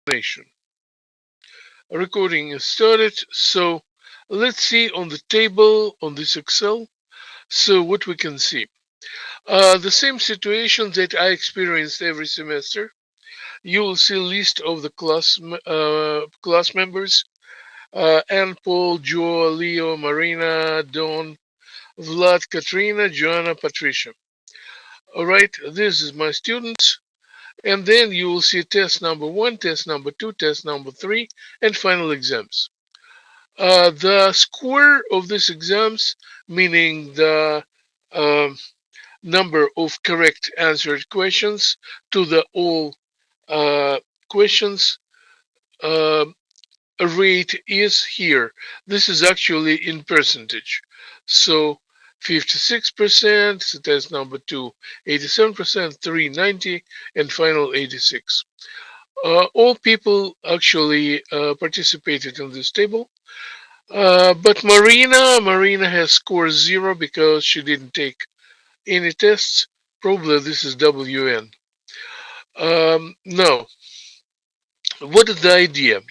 explanation. Recording is started. So let's see on the table on this Excel. So what we can see, the same situation that I experienced every semester. You will see a list of the class members: Anne, Paul, Joe, Leo, Marina, Dawn, Vlad, Katrina, Joanna, Patricia. All right, this is my students. And then you will see test number 1, test number 2, test number 3, and final exams. The score of these exams, meaning the uh, number of correct answered questions to the all questions, uh, rate is here. This is actually in percentage. So 56%, test number 2, 87%, 3, 90, and final 86. All people actually participated in this table, but Marina has scored 0 because she didn't take any tests. Probably this is WN. Now, what is the idea?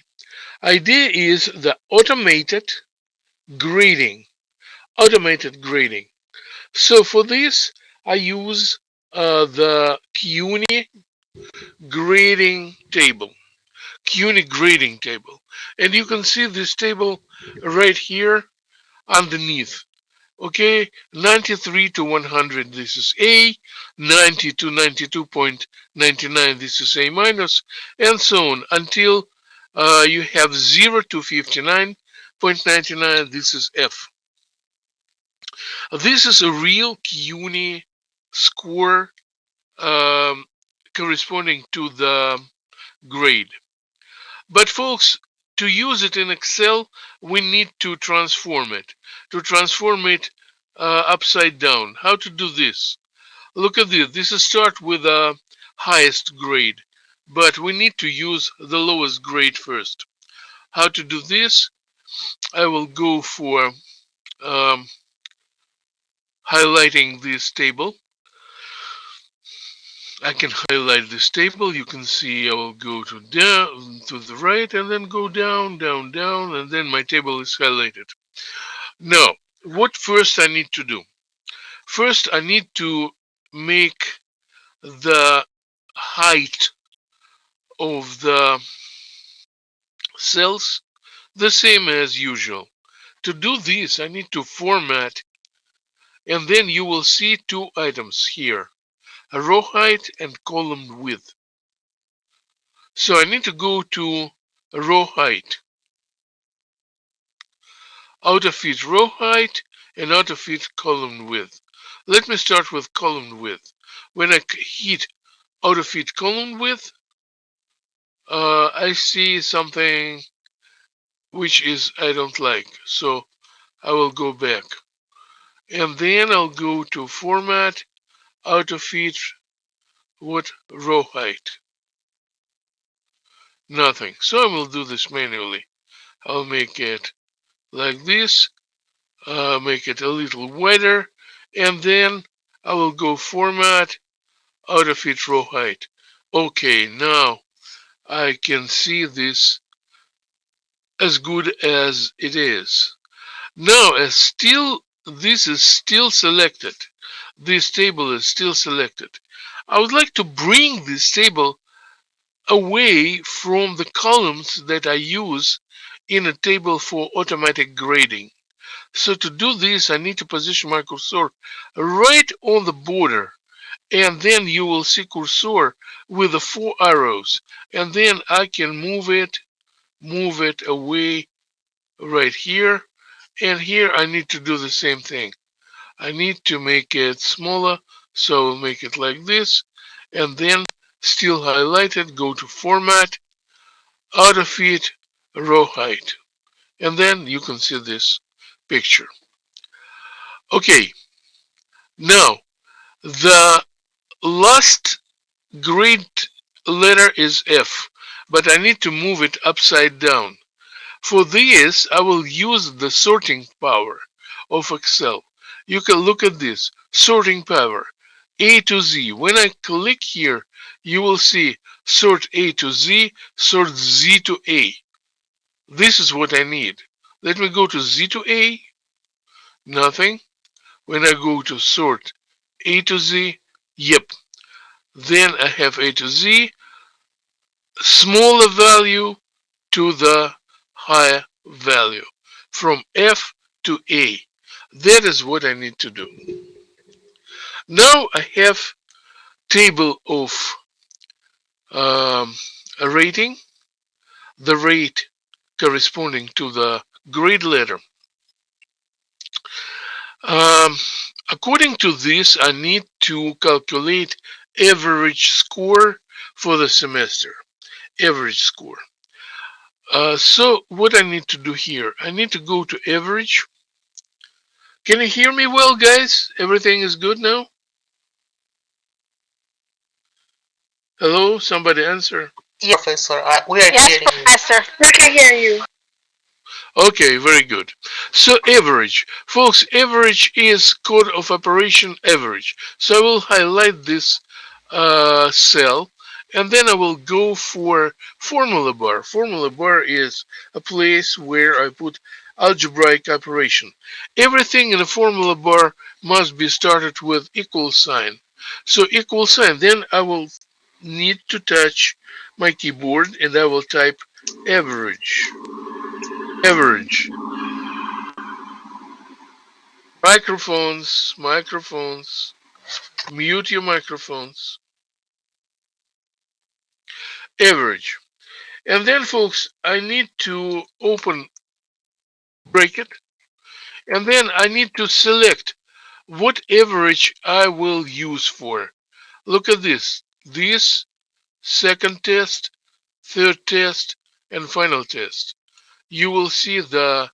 Idea is the grading. Automated grading. So for this, I use the CUNY grading table. CUNY grading table. And you can see this table right here underneath. Okay, 93 to 100, this is A, 90 to 92.99, this is A minus, and so on until you have 0 to 59.99, this is F. This is a real CUNY score corresponding to the grade. But folks, to use it in Excel, we need to transform it. To transform it upside down. How to do this? Look at this. This is start with the highest grade, but we need to use the lowest grade first. How to do this? I will go for highlighting this table. I can highlight this table. You can see I will go to down to the right and then go down, down, down, and then my table is highlighted. Now, what first I need to do? First, I need to make the height of the cells the same as usual. To do this, I need to format, and then you will see two items here: a row height and column width. So I need to go to row height, outer fit row height, and outer fit column width. Let me start with column width. When I hit outer fit column width, I see something which is I don't like. So I will go back. And then I'll go to format, outer fit, what row height. Nothing. So I will do this manually. I'll make it like this, make it a little wider, and then I will go format, outer fit row height. Okay, now I can see this as good as it is. Now, this is still selected. This table is still selected. I would like to bring this table away from the columns that I use in a table for automatic grading. So to do this, I need to position my cursor right on the border, and then you will see cursor with the 4 arrows, and then I can move it away right here, and here I need to do the same thing. I need to make it smaller, so I'll make it like this, and then still highlighted, go to format, outer fit, row height, and then you can see this picture. Okay, now the last grade letter is F, but I need to move it upside down. For this, I will use the sorting power of Excel. You can look at this sorting power, A to Z. When I click here, you will see sort A to Z, sort Z to A. This is what I need. Let me go to Z to A, nothing. When I go to sort A to Z, yep. Then I have A to Z, smaller value to the higher value, from F to A. That is what I need to do. Now I have table of a rating, the rate corresponding to the grade letter. Um, According to this, I need to calculate average score for the semester. Average score. So what I need to do here, I need to go to average. Can you hear me well, guys? Everything is good now? Hello? Somebody answer. Yes, Professor. We can hear you. Okay, very good. So average. Folks, average is code of operation average. So I will highlight this cell and then I will go for formula bar. Formula bar is a place where I put algebraic operation. Everything in the formula bar must be started with equal sign. So equal sign, then I will need to touch my keyboard and I will type average. Average. Microphones. Mute your microphones. Average. And then, folks, I need to open bracket. And then I need to select what average I will use for. Look at this. This, second test, third test, and final test. You will see the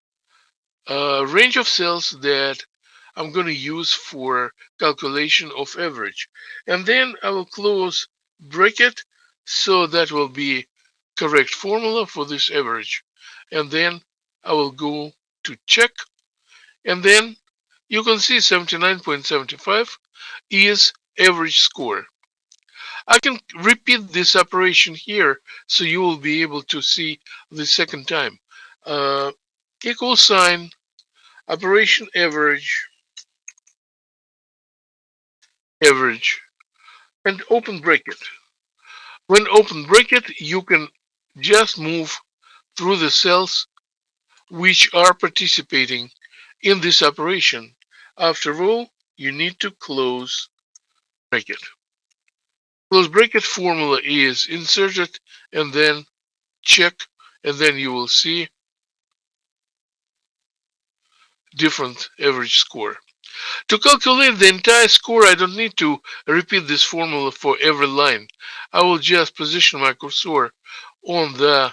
range of cells that I'm going to use for calculation of average. And then I will close bracket, so that will be correct formula for this average. And then I will go to check, and then you can see 79.75 is average score. I can repeat this operation here so you will be able to see the second time. Uh, Equal sign, operation average, and open bracket. When open bracket, you can just move through the cells which are participating in this operation. After all, you need to close bracket. Close bracket formula is inserted and then check, and then you will see different average score. To calculate the entire score, I don't need to repeat this formula for every line. I will just position my cursor on the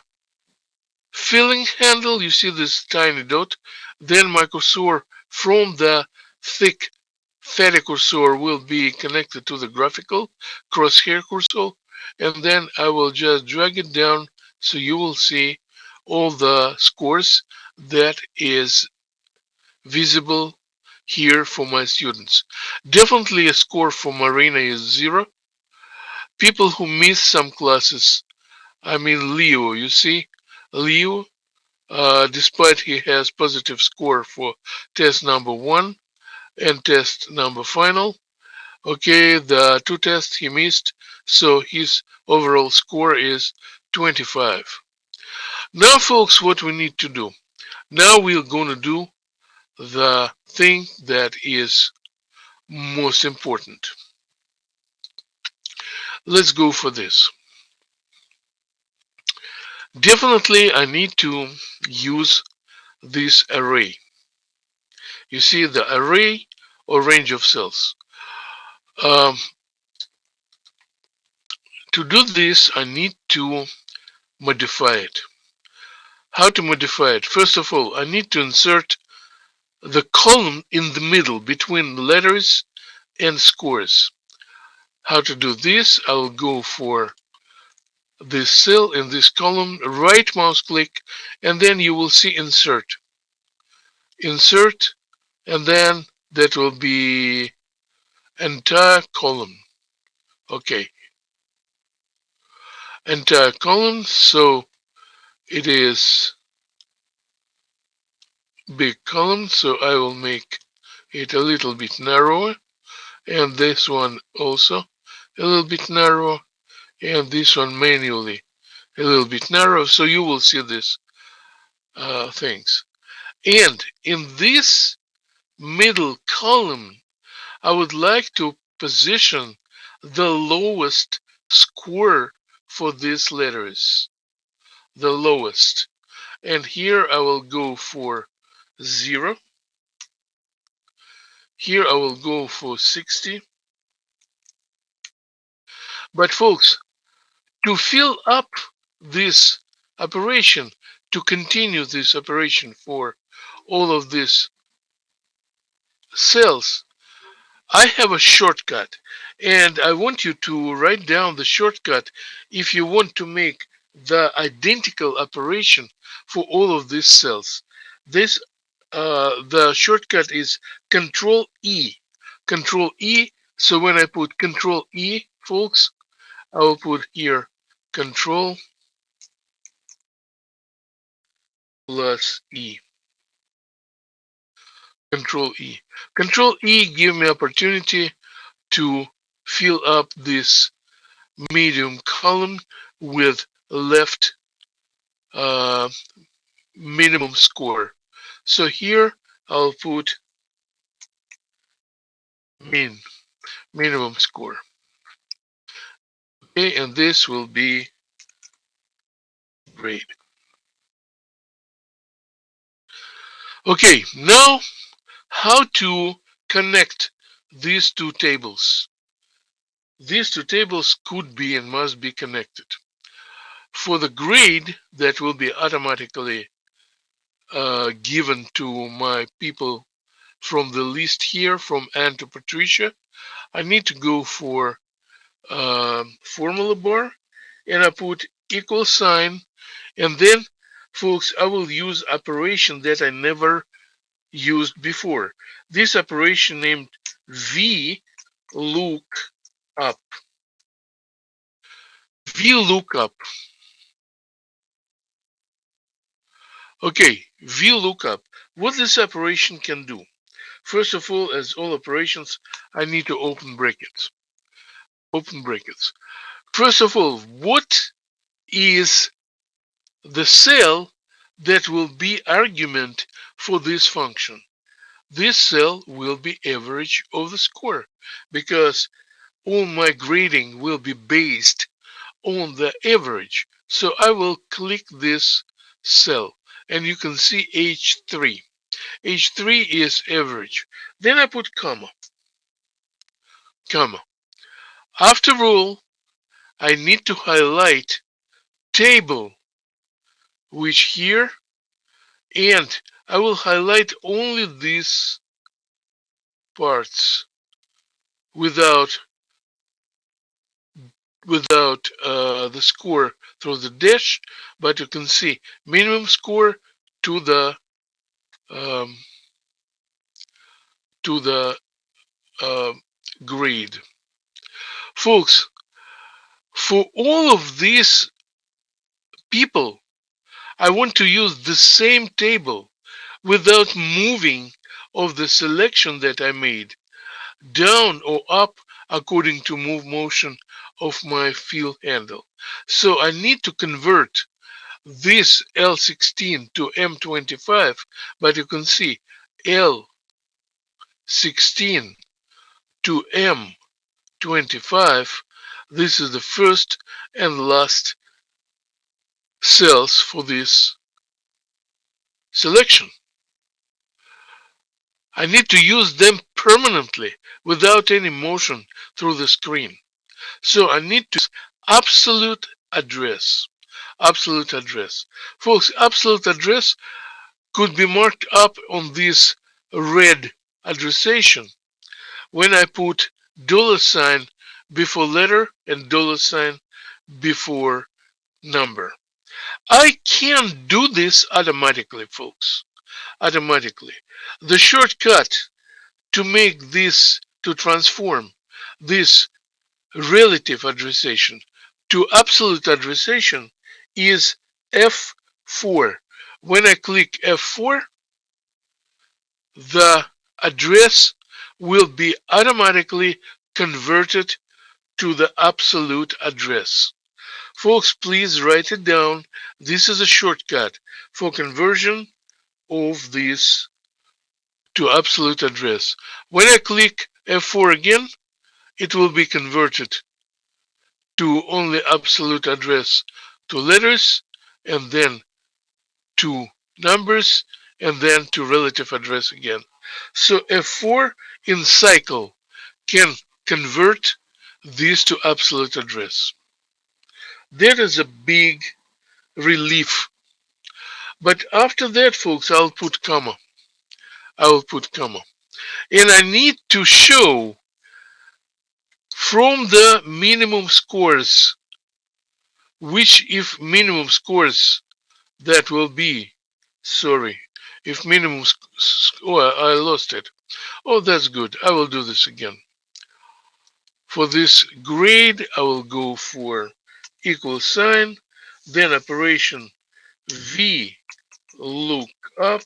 filling handle. You see this tiny dot. Then my cursor from the thick fatty cursor will be connected to the graphical crosshair cursor. And then I will just drag it down so you will see all the scores that is visible here for my students. Definitely a score for Marina is 0. People who miss some classes, I mean Leo, you see, Leo, despite he has positive score for test number 1 and test number final, okay, the 2 tests he missed, so his overall score is 25. Now, folks, what we need to do. Now we're going to do the thing that is most important. Let's go for this. Definitely I need to use this array. You see the array or range of cells. Um, to do this, I need to modify it. How to modify it? First of all, I need to insert the column in the middle between letters and scores. How to do this? I will go for this cell in this column, right mouse click, and then you will see insert. Insert, and then that will be entire column. Okay. entire column, so it is big column, so I will make it a little bit narrower, and this one also a little bit narrower, and this one manually a little bit narrow, so you will see these things. And in this middle column, I would like to position the lowest square for these letters, the lowest. And here I will go for 0. Here I will go for 60. But folks, to fill up this operation, to continue this operation for all of these cells, I have a shortcut, and I want you to write down the shortcut if you want to make the identical operation for all of these cells. This the shortcut is Control E. Control E. So when I put Control E, folks, I will put here Control plus E. Control E. Control E give me opportunity to fill up this medium column with left uh, minimum score. So here I'll put minimum score. Okay, and this will be grade. Okay, now how to connect these two tables. These two tables could be and must be connected. For the grade that will be automatically given to my people from the list here, from Ann to Patricia, I need to go for formula bar, and I put equal sign, and then, folks, I will use operation that I never used before. This operation named VLOOKUP. VLOOKUP. Okay, VLOOKUP. What this operation can do? First of all, as all operations, I need to open brackets. Open brackets. First of all, what is the cell that will be argument for this function? This cell will be average of the score, because all my grading will be based on the average. So I will click this cell, and you can see H3. H3 is average. Then I put comma. After all, I need to highlight table, which here, and I will highlight only these parts without the score through the dash, but you can see minimum score to the um, to the uh, grade. Folks, for all of these people, I want to use the same table without moving of the selection that I made down or up according to move motion of my fill handle. So I need to convert this L16 to M25, but you can see L16 to M25. This is the first and last cells for this selection. I need to use them permanently without any motion through the screen. So I need to use absolute address. Absolute address. Folks, absolute address could be marked up on this red addressation when I put $sign before letter and $sign before number. I can do this automatically, folks. Automatically. The shortcut to make this, to transform this relative addressation to absolute addressation is F4. When I click F4, the address will be automatically converted to the absolute address. Folks, please write it down. This is a shortcut for conversion of this to absolute address. When I click F4 again, it will be converted to only absolute address to letters, and then to numbers, and then to relative address again. So F4 in cycle can convert this to absolute address. That is a big relief. But after that, folks, I'll put comma. I will put comma. And I need to show from the minimum scores, which if minimum scores that will be, sorry, if minimum, oh, I lost it. Oh, that's good. I will do this again. For this grade, I will go for equal sign, then operation V look up,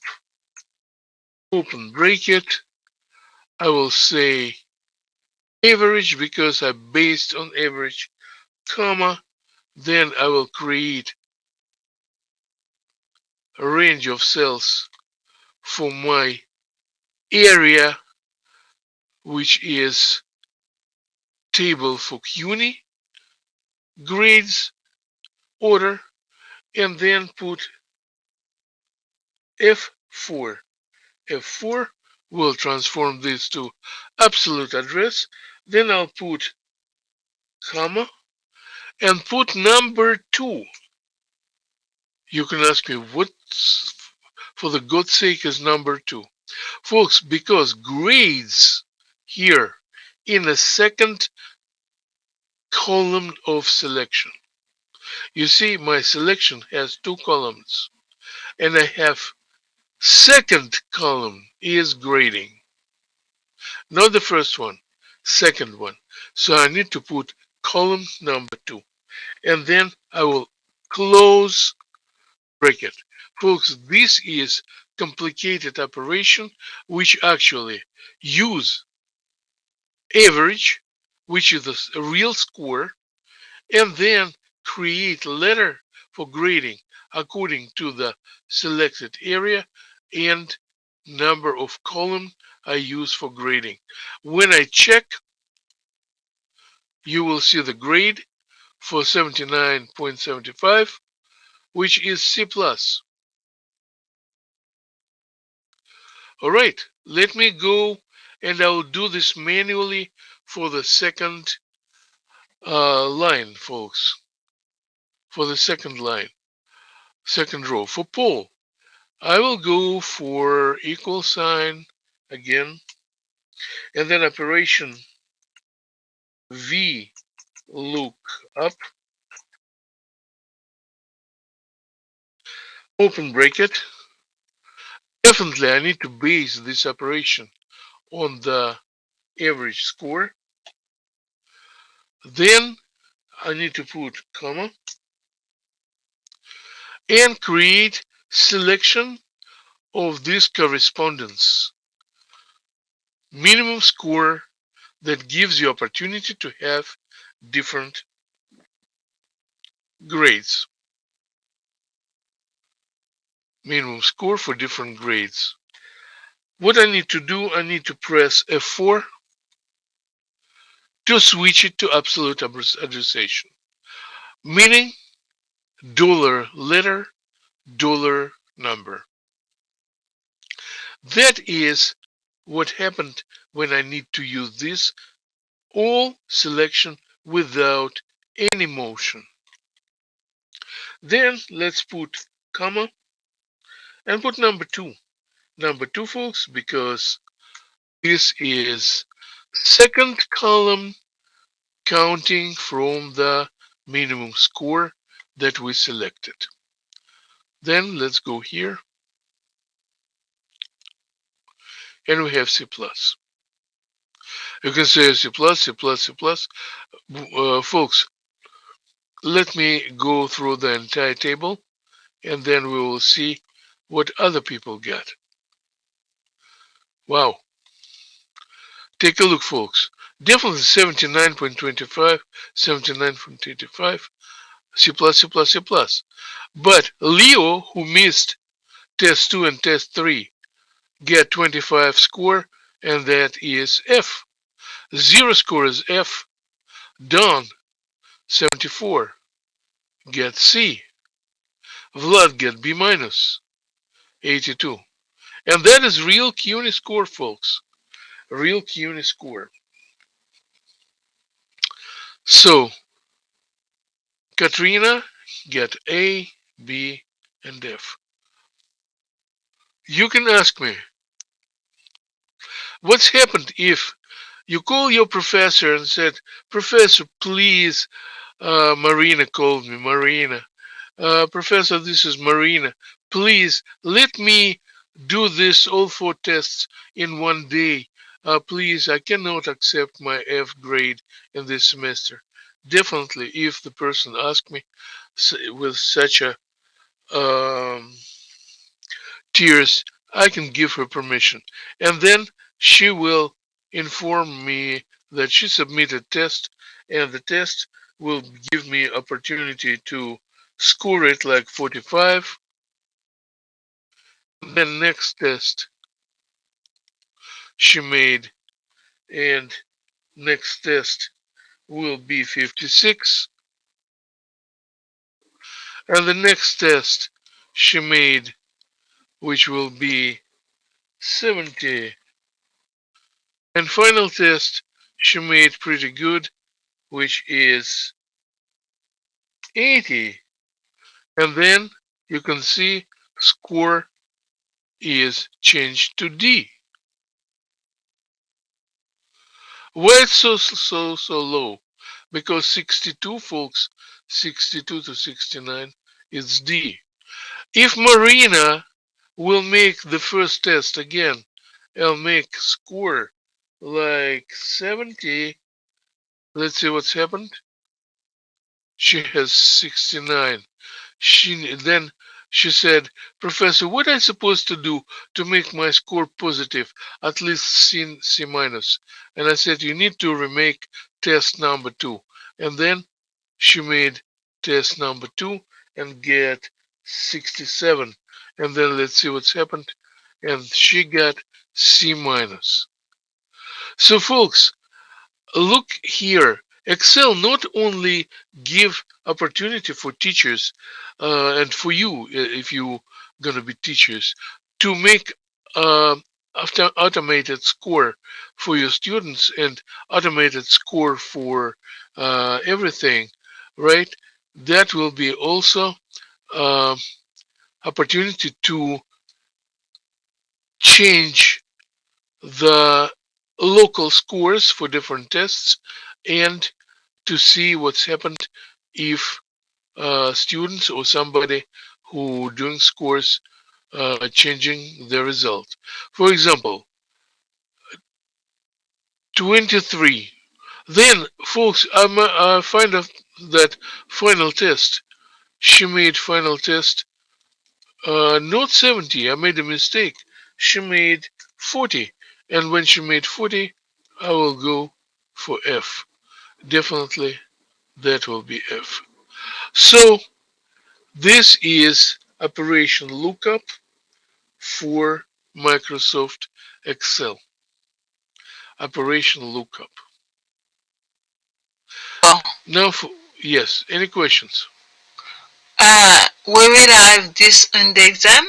open bracket. I will say average because I based on average, comma. Then I will create a range of cells for my area, which is table for CUNY grades order, and then put F4. F4 will transform this to absolute address. Then I'll put comma and put number 2. You can ask me, what for the God's sake is number 2? Folks, because grades here in the second column of selection. You see, my selection has 2 columns, and I have second column is grading. Not the first one, second one. So I need to put column number 2. And then I will close bracket. Folks, this is complicated operation which actually use average, which is a real score, and then create letter for grading according to the selected area and number of column I use for grading. When I check, you will see the grade for 79.75, which is C+. All right, let me go and I'll do this manually for the second line, folks. For the second line, second row. For Paul, I will go for equal sign again, and then operation V look up, open bracket. Definitely, I need to base this operation on the average score. Then I need to put comma and create selection of this correspondence. Minimum score that gives you opportunity to have different grades. Minimum score for different grades. What I need to do, I need to press F4 to switch it to absolute addressation, meaning dollar letter, dollar number. That is what happened when I need to use this all selection without any motion. Then let's put comma and put number 2. Number 2, folks, because this is second column counting from the minimum score that we selected. Then let's go here and we have C+. You can say C+, C+, C+. Folks, let me go through the entire table and then we will see what other people get. Wow. Take a look, folks. Definitely 79.25, 79.85, C plus, C plus, C plus. But Leo, who missed test 2 and test 3, get 25 score, and that is F. Zero score is F. Don, 74, get C. Vlad get B minus, 82. And that is real CUNY score, folks. Real CUNY score. So, Katrina get A, B, and F. You can ask me, what's happened if you call your professor and said, Professor, please, Marina called me, Marina. Professor, this is Marina. Please let me do this all four tests in one day. Please, I cannot accept my F grade in this semester. Definitely, if the person asks me with such a um, tears, I can give her permission. And then she will inform me that she submitted test and the test will give me opportunity to score it like 45. Then next test she made and next test will be 56 and the next test she made which will be 70 and final test she made pretty good which is 80. And then you can see score is changed to D. Why it's so low? Because 62 folks, 62 to 69 is D. If Marina will make the first test again, I'll make score like 70. Let's see what's happened. She has 69. Then she said, Professor, what am I supposed to do to make my score positive, at least C minus? And I said, you need to remake test number 2. And then she made test number 2 and get 67. And then let's see what's happened. And she got C minus. So folks, look here. Excel not only give opportunity for teachers and for you if you gonna be teachers to make after automated score for your students and automated score for everything, right? That will be also uh, opportunity to change the local scores for different tests and to see what's happened if students or somebody who doing scores changing the result. For example, 23. Then, folks, I find out that final test. She made final test not 70. I made a mistake. She made 40. And when she made 40, I will go for F. Definitely, that will be F. So, this is Operation Lookup for Microsoft Excel. Operation Lookup. Oh, Now, yes, any questions? we will have this in the exam.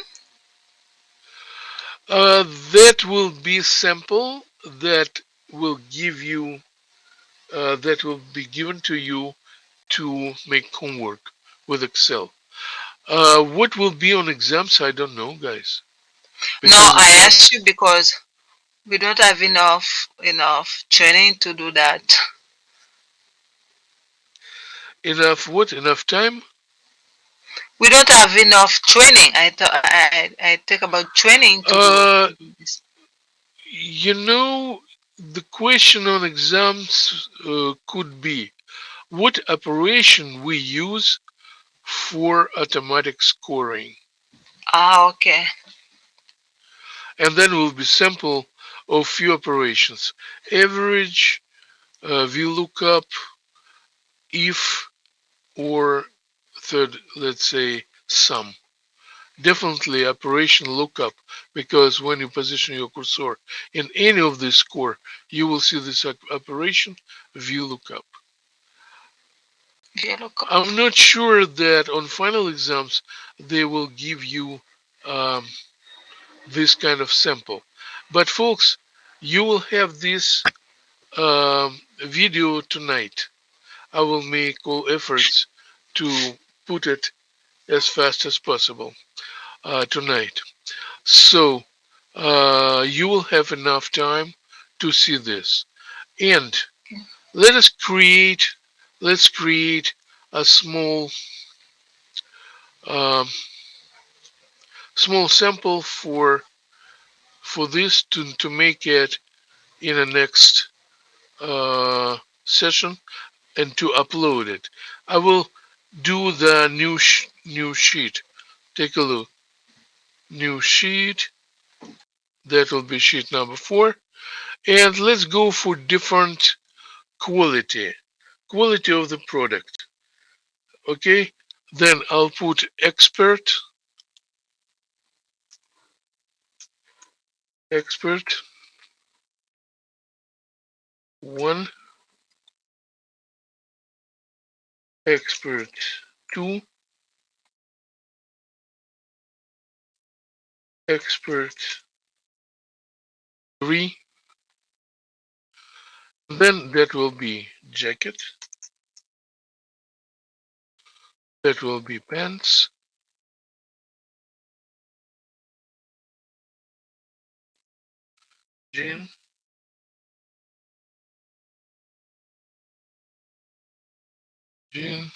That will be sample that will give you that will be given to you to make homework with Excel. What will be on exams? I don't know, guys. No, Because I exam asked you because we don't have enough training to do that. enough what? Enough time? We don't have enough training. I think about training Uh, to do this. you know, the question on exams could be what operation we use for automatic scoring. Ah, okay. And then will be sample of few operations. Average, VLOOKUP, if, or third, let's say, sum. Definitely operation lookup, because when you position your cursor in any of this score, you will see this operation VLOOKUP. VLOOKUP. I'm not sure that on final exams they will give you um, this kind of sample. But folks, you will have this video tonight. I will make all efforts to put it as fast as possible tonight. So you will have enough time to see this. And let us create, let's create a um, small sample for this to make it in the next session and to upload it. I will do the new sheet. Take a look. New sheet. That will be sheet number 4. And let's go for different quality. Quality of the product. Okay. Then I'll put expert 1, expert 2, expert 3. Then that will be jacket. That will be pants. Jean. Jean.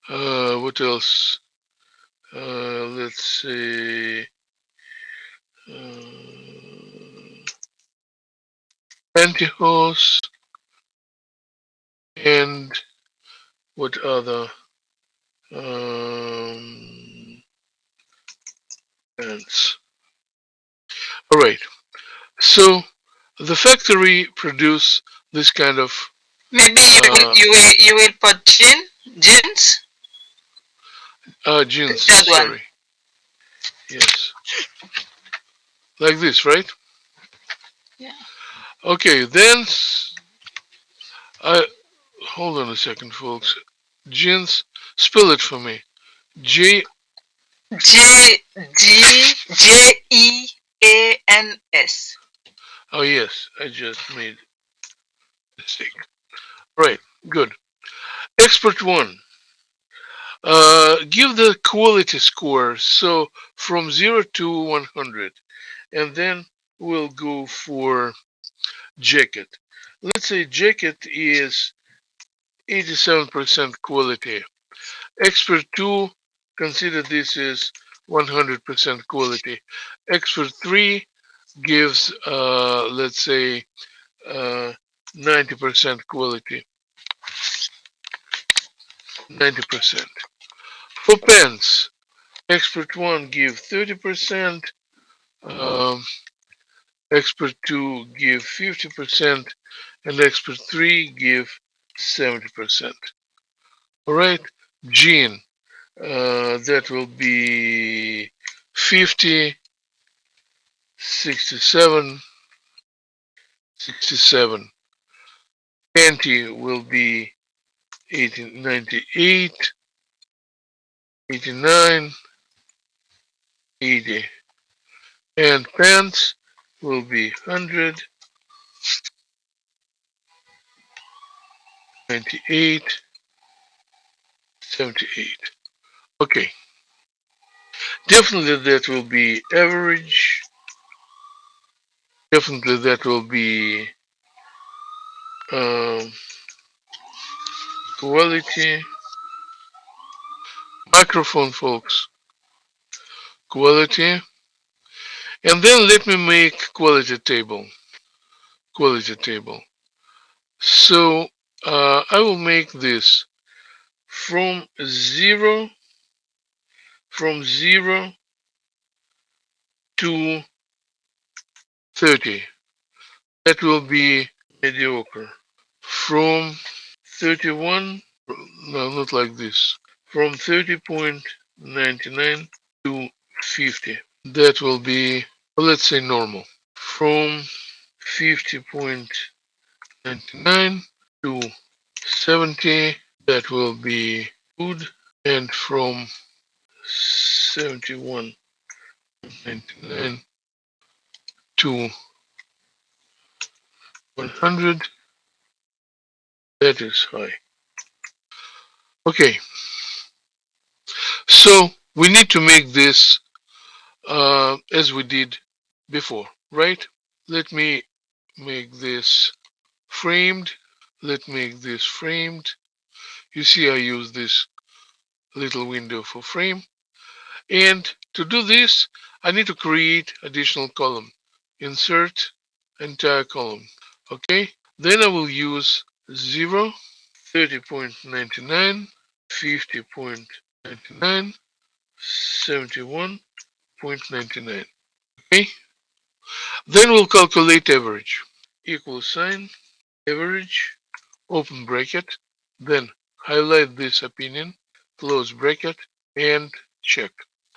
What else? Let's say pantyhose and what other pants. All right. So the factory produce this kind of Maybe you will put jeans. jeans. That one. Sorry. Yes. Like this, right? Yeah. Okay. Then I hold on a second, folks. Jeans. Spell it for me. J. Jeans. Oh yes, I just made a mistake. Right. Good. Expert 1. Give the quality score. So from 0 to 100. And then we'll go for jacket. Let's say jacket is 87% quality. Expert 2, consider this is 100% quality. Expert 3 gives, let's say, 90% quality. 90%. For pens, expert 1 give 30%, um, expert 2 give 50%, and expert 3 give 70%. All right, gene, that will be 50, 67, 67. Anti will be 80, 98, 89, 80. And pants will be 100, 98, 78. Okay, definitely that will be average. Definitely that will be um, quality. Microphone, folks. Quality. And then let me make quality table. quality table. So I will make this from zero to 30. That will be mediocre. From 31, no, not like this. From 30.99 to 50. That will be, well, let's say normal. From 50.99 to 70, that will be good. And from 71.99 to 100, that is high. Okay, so we need to make this as we did before, right? Let me make this framed. Let me make this framed. You see I use this little window for frame. And to do this, I need to create additional column. Insert entire column. Okay. Then I will use 0, 30.99, 50.99, 71.99. Okay. Then we'll calculate average. Equal sign, average, open bracket, then highlight this opinion, close bracket, and check.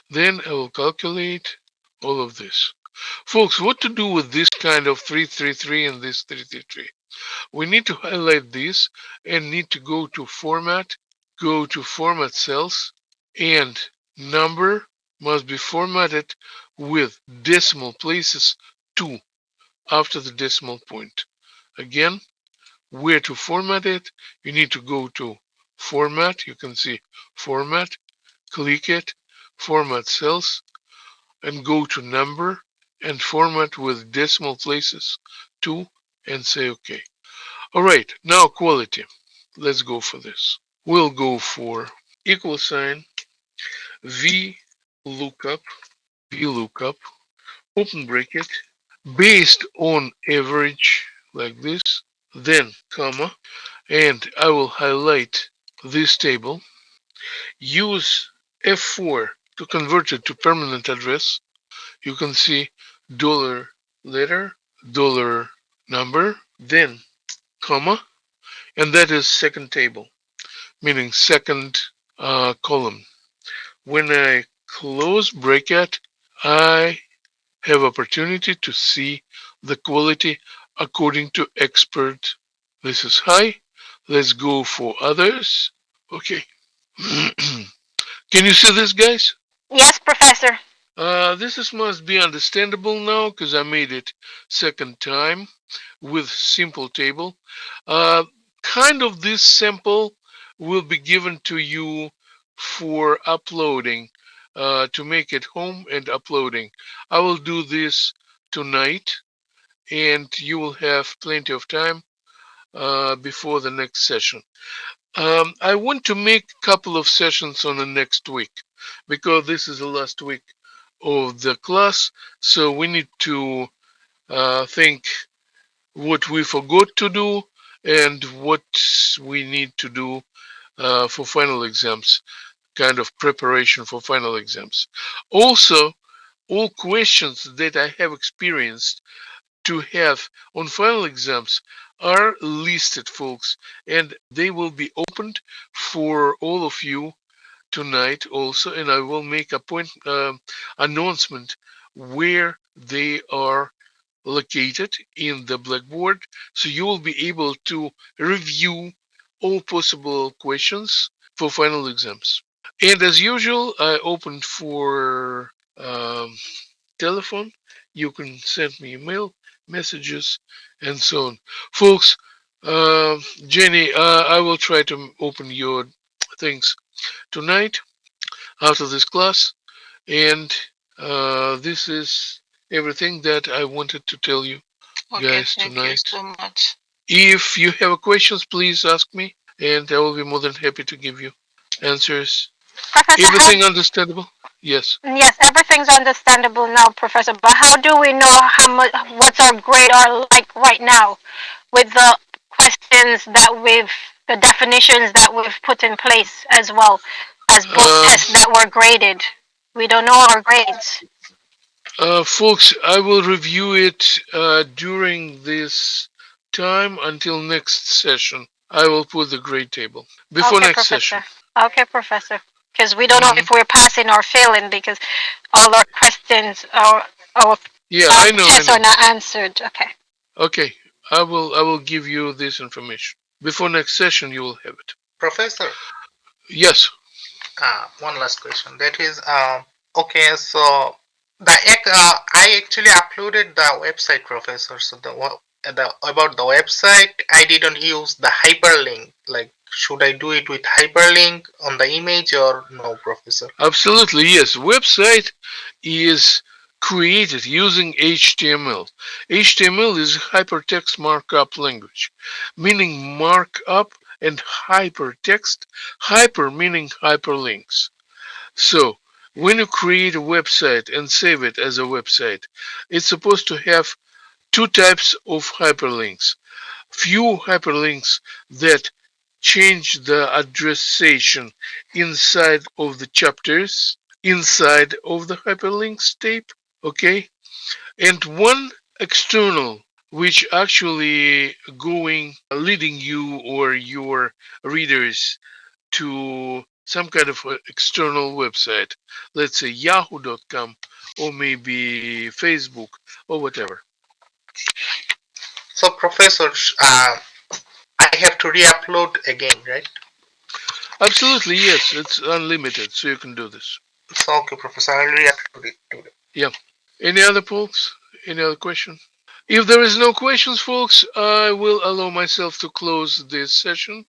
Then I will calculate all of this. Folks, what to do with this kind of 333 and this 333? We need to highlight this and need to go to format, go to format cells, and number must be formatted with decimal places 2 after the decimal point. Again, where to format it, you need to go to format. You can see format, click it, format cells, and go to number and format with decimal places 2 and say OK. All right, now quality. Let's go for this. We'll go for equal sign VLOOKUP, VLOOKUP, open bracket, based on average like this, then comma, and I will highlight this table, use F4 to convert it to permanent address. You can see dollar letter, dollar number, then comma, and that is second table, meaning second column. When I close bracket, I have opportunity to see the quality according to expert. This is high. Let's go for others. Okay. Can you see this, guys? Yes, Professor. This must be understandable now because I made it second time with simple table. Uh, kind of this sample will be given to you for uploading to make it home and uploading. I will do this tonight and you will have plenty of time before the next session. I want to make a couple of sessions on the next week because this is the last week of the class. So we need to think what we forgot to do and what we need to do for final exams, kind of preparation for final exams. Also, all questions that I have experienced to have on final exams are listed, folks, and they will be opened for all of you tonight also, and I will make a point announcement where they are located in the Blackboard, so you will be able to review all possible questions for final exams. And as usual, I opened for telephone. You can send me email, messages, and so on. Folks, Jenny, I will try to open your things tonight after this class. And this is everything that I wanted to tell you Okay, guys thank you tonight. so much. If you have questions, please ask me, and I will be more than happy to give you answers. Professor, how Everything understandable? Yes. yes, everything's understandable now, Professor, but how do we know how much what's our grade are like right now with the questions that we've the definitions that we've put in place as well as both Um, tests that were graded. We don't know our grades. Folks, I will review it during this time until next session. I will put the grade table before Okay, next Professor. session. Okay, Professor. Because we don't know Hmm. if we're passing or failing because all our questions our Yeah, I know, I tests are know. not answered. Okay. Okay, I will give you this information before next session. You will have it. Professor, Yes. one last question. That is, okay, so I actually uploaded the website, Professor. So the about the website, I didn't use the hyperlink. Like, should I do it with hyperlink on the image or no, Professor? Absolutely, yes. Website is created using HTML. HTML is hypertext markup language, meaning markup, and hypertext, hyper meaning hyperlinks. So, when you create a website and save it as a website, it's supposed to have two types of hyperlinks. Few hyperlinks that change the addressation inside of the chapters, inside of the hyperlinks tape, okay? And one external, which actually going leading you or your readers to some kind of external website, let's say yahoo.com or maybe Facebook or whatever. So, Professor, I have to re-upload again, right? Absolutely, yes, it's unlimited, so you can do this. So, okay, Professor, I'll re-upload it today. Yeah. Any other folks? Any other question? If there is no questions, folks, I will allow myself to close this session.